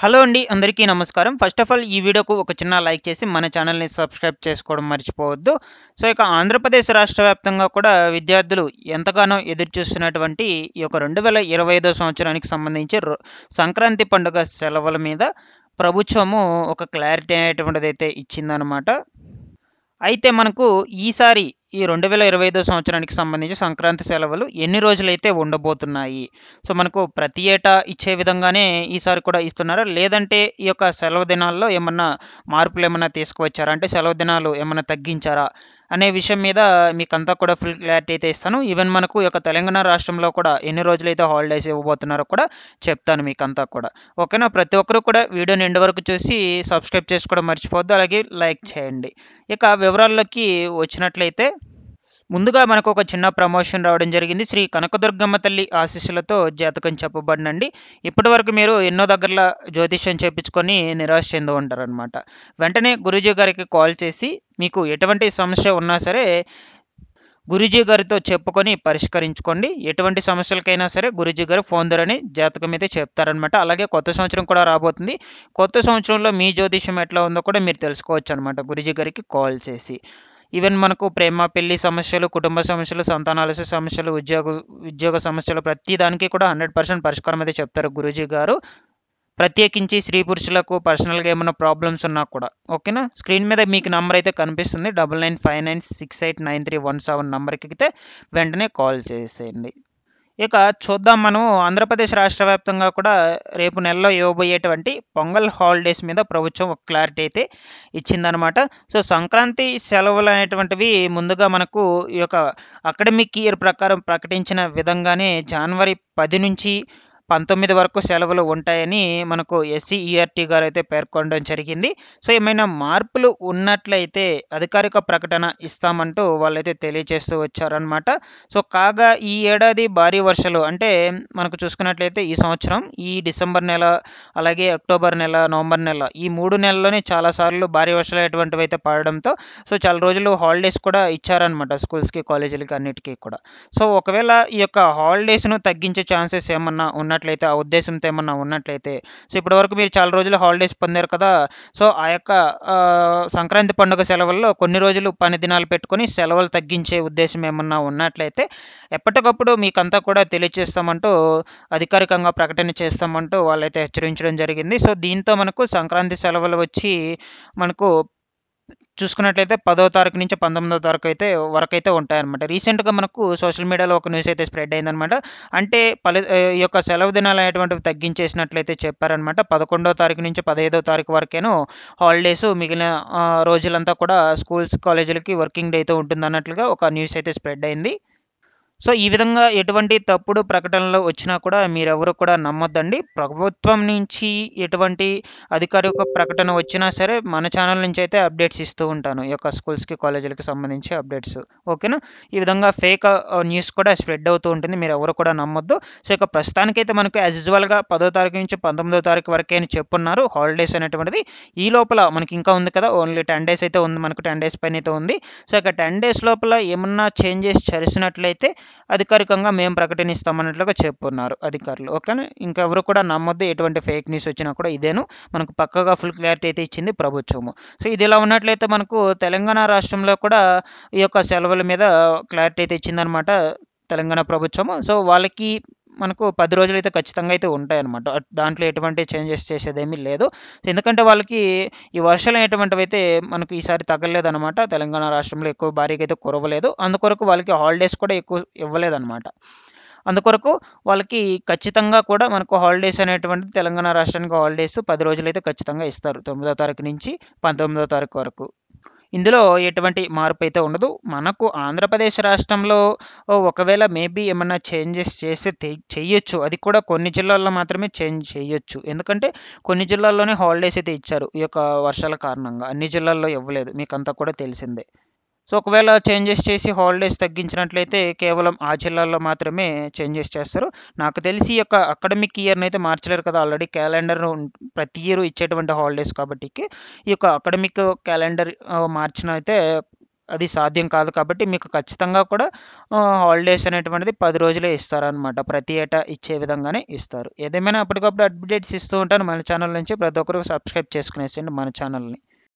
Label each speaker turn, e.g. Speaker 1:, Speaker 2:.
Speaker 1: Hello అండి. అందరికీ నమస్కారం. ఫస్ట్ ఆఫ్ ఆల్ ఈ వీడియోకు ఒక చిన్న లైక్ చేసి మన ఛానల్‌ని సబ్స్క్రైబ్ చేసుకోవడం మర్చిపోవద్దు. సో, ఇక ఆంధ్రప్రదేశ్ రాష్ట్ర వ్యాప్తంగా కూడా విద్యార్థులు ఎంతగానో ఎదురుచూస్తున్నటువంటి ఈ యొక్క 2025 సంవత్సరానికి సంబంధించి సంక్రాంతి పండుగ సెలవుల మీద ప్రభుత్వము ఒక క్లారిటీ అనేటువంటిదైతే ఇచ్చిందనమాట. అయితే మనకు ఈసారి ఈ 2025 సంవత్సరానికి సంబంధించి సంక్రాంతి సెలవులు ఎన్ని రోజులైతే ఉండబోతున్నాయి? సో, మనకు ప్రతి ఏటా ఇచ్చే విధంగానే ఈసారి కూడా ఇస్తున్నారా? లేదంటే ఈ యొక్క సెలవు దినాల్లో ఏమన్నా మార్పులేమన్నా తీసుకువచ్చారా? అంటే సెలవు దినాలు ఏమన్నా తగ్గించారా? అనే విషయం మీద మీకంతా కూడా ఫుల్ క్లారిటీ అయితే ఇస్తాను. ఈవెన్ మనకు ఈ యొక్క తెలంగాణ రాష్ట్రంలో కూడా ఎన్ని రోజులైతే హాలిడేస్ ఇవ్వబోతున్నారో కూడా చెప్తాను మీకంతా కూడా. ఓకేనా? ప్రతి ఒక్కరు కూడా వీడియోని ఎండ్ వరకు చూసి సబ్స్క్రైబ్ చేసుకోవడం మర్చిపోవద్దు. అలాగే లైక్ చేయండి. ఇక వివరాల్లోకి వచ్చినట్లయితే ముందుగా మనకు ఒక చిన్న ప్రమోషన్ రావడం జరిగింది. శ్రీ కనకదుర్గమ్మ తల్లి ఆశీస్సులతో జాతకం చెప్పబడినండి. ఇప్పటివరకు మీరు ఎన్నో దగ్గరల జ్యోతిష్యం చేపించుకొని నిరాశ చెంది ఉంటారనమాట. వెంటనే గురూజీ గారికి కాల్ చేసి మీకు ఎటువంటి సమస్య ఉన్నా సరే గురూజీ గారితో చెప్పుకొని పరిష్కరించుకోండి. ఎటువంటి సమస్యలకైనా సరే గురూజీ గారు ఫోన్ ద్వారానే జాతకం అయితే చెప్తారనమాట. అలాగే కొత్త సంవత్సరం కూడా రాబోతుంది. కొత్త సంవత్సరంలో మీ జ్యోతిష్యం ఎట్లా ఉందో కూడా మీరు తెలుసుకోవచ్చనమాట గురూజీ గారికి కాల్ చేసి. ఈవెన్ మనకు ప్రేమ, పెళ్లి సమస్యలు, కుటుంబ సమస్యలు, సంతానాలస సమస్యలు, ఉద్యోగ సమస్యలు ప్రతి దానికి కూడా 100% పరిష్కారం అయితే చెప్తారు గురూజీ గారు. ప్రత్యేకించి స్త్రీ పురుషులకు పర్సనల్‌గా ఏమన్నా ప్రాబ్లమ్స్ ఉన్నా కూడా. ఓకేనా? స్క్రీన్ మీద మీకు నంబర్ అయితే కనిపిస్తుంది. 9959689317 నంబర్‌కైతే వెంటనే కాల్ చేసేయండి. ఇక చూద్దాం మనం ఆంధ్రప్రదేశ్ రాష్ట్ర వ్యాప్తంగా కూడా రేపు నెలలో ఇవ్వబోయేటువంటి పొంగల్ హాలిడేస్ మీద ప్రభుత్వం ఒక క్లారిటీ అయితే ఇచ్చిందనమాట. సో, సంక్రాంతి సెలవులు అనేటువంటివి ముందుగా మనకు ఈ యొక్క అకాడమిక్ ఇయర్ ప్రకారం ప్రకటించిన విధంగానే జనవరి 10 నుంచి 19 వరకు సెలవులు ఉంటాయని మనకు ఎస్సీఈఆర్‌టీ గారైతే పేర్కొనడం జరిగింది. సో, ఏమైనా మార్పులు ఉన్నట్లయితే అధికారిక ప్రకటన ఇస్తామంటూ వాళ్ళైతే తెలియజేస్తూ వచ్చారనమాట. సో, కాగా ఈ ఏడాది భారీ వర్షాలు అంటే మనకు చూసుకున్నట్లయితే ఈ సంవత్సరం ఈ డిసెంబర్ నెల, అలాగే అక్టోబర్ నెల, నవంబర్ నెల ఈ 3 నెలల్లోనే చాలా సార్లు భారీ వర్షాలు అటువంటివైతే పడడంతో సో, చాలా రోజులు హాలిడేస్ కూడా ఇచ్చారనమాట స్కూల్స్‌కి, కాలేజీలకి అన్నిటికి కూడా. సో, ఒకవేళ ఈ యొక్క హాలిడేస్‌ను తగ్గించే ఛాన్సెస్ ఏమన్నా ఉన్నట్లయితే, ఆ ఉద్దేశంతో ఏమన్నా ఉన్నట్లయితే సో, ఇప్పటివరకు మీరు చాలా రోజులు హాలిడేస్ పొందారు కదా! సో, ఆ యొక్క సంక్రాంతి పండుగ సెలవుల్లో కొన్ని రోజులు పని దినాలు పెట్టుకొని సెలవులు తగ్గించే ఉద్దేశం ఏమన్నా ఉన్నట్లయితే ఎప్పటికప్పుడు మీకంతా కూడా తెలియజేస్తామంటూ అధికారికంగా ప్రకటన చేస్తామంటూ వాళ్ళైతే హెచ్చరించడం జరిగింది. సో, దీంతో మనకు సంక్రాంతి సెలవులు వచ్చి మనకు చూసుకున్నట్లయితే 10వ తారీఖు నుంచి 19వ తారీఖు అయితే వరకైతే ఉంటాయన్నమాట. రీసెంట్‌గా మనకు సోషల్ మీడియాలో ఒక న్యూస్ అయితే స్ప్రెడ్ అయిందన్నమాట. అంటే ఈ యొక్క సెలవు దినాలు అనేటువంటివి తగ్గించేసినట్లయితే చెప్పారన్నమాట. 11వ తారీఖు నుంచి 15వ తారీఖు వరకేను హాలిడేస్ మిగిలిన రోజులంతా కూడా స్కూల్స్, కాలేజీలకి వర్కింగ్ డే అయితే ఉంటుందన్నట్లుగా ఒక న్యూస్ అయితే స్ప్రెడ్ అయింది. సో, ఈ విధంగా ఎటువంటి తప్పుడు ప్రకటనలు వచ్చినా కూడా మీరెవరు కూడా నమ్మొద్దండి. ప్రభుత్వం నుంచి ఎటువంటి అధికారిక ప్రకటన వచ్చినా సరే మన ఛానల్ నుంచి అయితే అప్డేట్స్ ఇస్తూ ఉంటాను. ఈ యొక్క స్కూల్స్‌కి, కాలేజీలకి సంబంధించి అప్డేట్స్. ఓకేనా? ఈ విధంగా ఫేక్ న్యూస్ కూడా స్ప్రెడ్ అవుతూ ఉంటుంది. మీరెవరు కూడా నమ్మొద్దు. సో, ఇక ప్రస్తుతానికైతే మనకు యాజ్ యూజువల్‌గా 10వ తారీఖు నుంచి 19వ తారీఖు వరకే అని చెప్పున్నారు హాలిడేస్ అనేటువంటిది. ఈ లోపల మనకి ఇంకా ఉంది కదా! ఓన్లీ 10 డేస్ అయితే ఉంది. మనకు 10 డేస్ పైనైతే ఉంది. సో, ఇక 10 డేస్ లోపల ఏమన్నా చేంజెస్ చేసినట్లయితే అధికారికంగా మేము ప్రకటనిస్తామన్నట్లుగా చెప్పున్నారు అధికారులు. ఓకేనా? ఇంకెవరు కూడా నమ్మొద్దు. ఎటువంటి ఫేక్ న్యూస్ వచ్చినా కూడా ఇదేను. మనకు పక్కాగా ఫుల్ క్లారిటీ అయితే ఇచ్చింది ప్రభుత్వము. సో, ఇదిలా ఉన్నట్లయితే మనకు తెలంగాణ రాష్ట్రంలో కూడా ఈ యొక్క సెలవుల మీద క్లారిటీ అయితే ఇచ్చిందనమాట తెలంగాణ ప్రభుత్వము. సో, వాళ్ళకి మనకు 10 రోజులైతే ఖచ్చితంగా అయితే ఉంటాయన్నమాట. దాంట్లో ఎటువంటి చేంజెస్ చేసేదేమీ లేదు. ఎందుకంటే వాళ్ళకి ఈ వర్షాలు అనేటువంటివైతే మనకు ఈసారి తగలలేదనమాట. తెలంగాణ రాష్ట్రంలో ఎక్కువ భారీగా అయితే కురవలేదు. అందుకొరకు వాళ్ళకి హాలిడేస్ కూడా ఎక్కువ ఇవ్వలేదనమాట. అందుకొరకు వాళ్ళకి ఖచ్చితంగా కూడా మనకు హాలిడేస్ అనేటువంటిది తెలంగాణ రాష్ట్రానికి హాలిడేస్ 10 రోజులైతే ఖచ్చితంగా ఇస్తారు. 9వ తారీఖు నుంచి 19వ తారీఖు వరకు. ఇందులో ఎటువంటి మార్పయితే ఉండదు. మనకు ఆంధ్రప్రదేశ్ రాష్ట్రంలో ఒకవేళ మేబీ ఏమన్నా చేంజెస్ చేస్తే చెయ్యొచ్చు. అది కూడా కొన్ని జిల్లాల్లో మాత్రమే చేంజ్ చెయ్యొచ్చు. ఎందుకంటే కొన్ని జిల్లాల్లోనే హాలిడేస్ అయితే ఇచ్చారు. ఈ యొక్క వర్షాల కారణంగా. అన్ని జిల్లాల్లో ఇవ్వలేదు. మీకంతా కూడా తెలిసిందే. సో, ఒకవేళ చేంజెస్ చేసి హాలిడేస్ తగ్గించినట్లయితే కేవలం ఆ జిల్లాల్లో మాత్రమే చేంజెస్ చేస్తారు. నాకు తెలిసి ఈ యొక్క అకాడమిక్ ఇయర్‌నైతే మార్చలేరు కదా! ఆల్రెడీ క్యాలెండర్ ప్రతి ఇయర్ ఇచ్చేటువంటి హాలిడేస్ కాబట్టికి ఈ యొక్క అకాడమిక్ క్యాలెండర్ మార్చినైతే అది సాధ్యం కాదు కాబట్టి మీకు ఖచ్చితంగా కూడా హాలిడేస్ అనేటువంటిది 10 రోజులే ఇస్తారనమాట. ప్రతి ఏటా ఇచ్చే విధంగానే ఇస్తారు. ఏదేమైనా అప్పటికప్పుడు అప్డేట్స్ ఇస్తూ ఉంటాను మన ఛానల్ నుంచి. ప్రతి ఒక్కరు సబ్స్క్రైబ్ చేసుకునేసేయండి మన ఛానల్‌ని.